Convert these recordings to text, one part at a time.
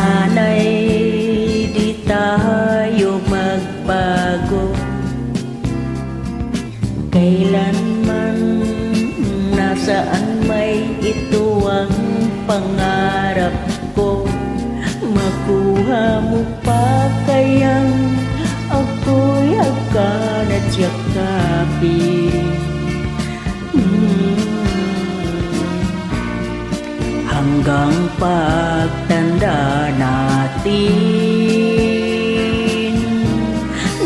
Sana'y di tayo magbago kailanman, nasaan may ito ang pangarap ko. Makuha mo pa kayang ako'y agad at yakapin. Hanggang pagtanda natin,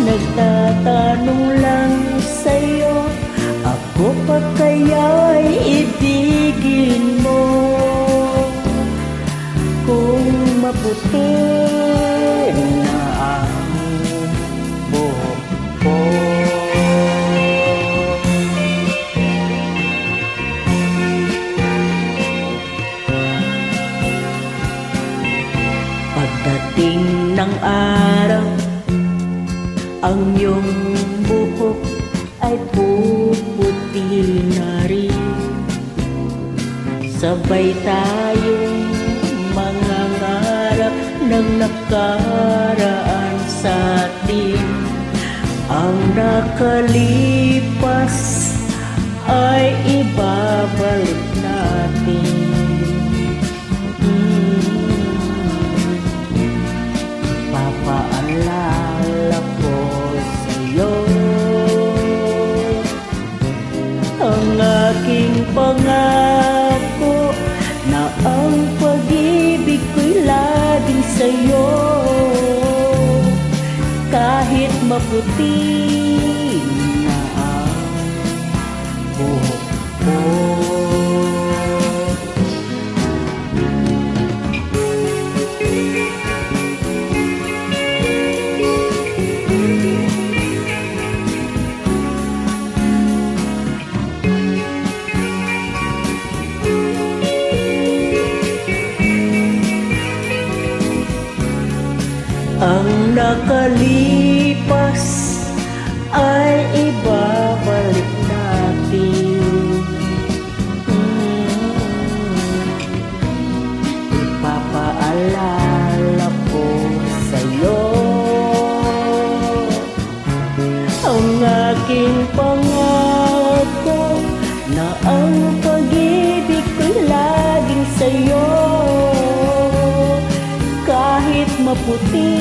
nagtatanong lang sa'yo, ako pa kaya'y ibigin mo? Kung maputi na ang buhok ko, pagdating ng araw, ang iyong buhok ay puputi na rin. Sabay tayong mangangarap ng nakaraan sa atin. Ang nakalipas ay ibabalik natin. Papaalala ko sa'yo ang aking pangako na ang pag-ibig ko'y laging sa'yo. Kahit maputi na ang buhok ko. Ang nakalipas ay ibabalik natin. Ipapaalala ko sa'yo ang aking pangako na ang pag-ibig ko'y laging sa'yo. Kahit maputi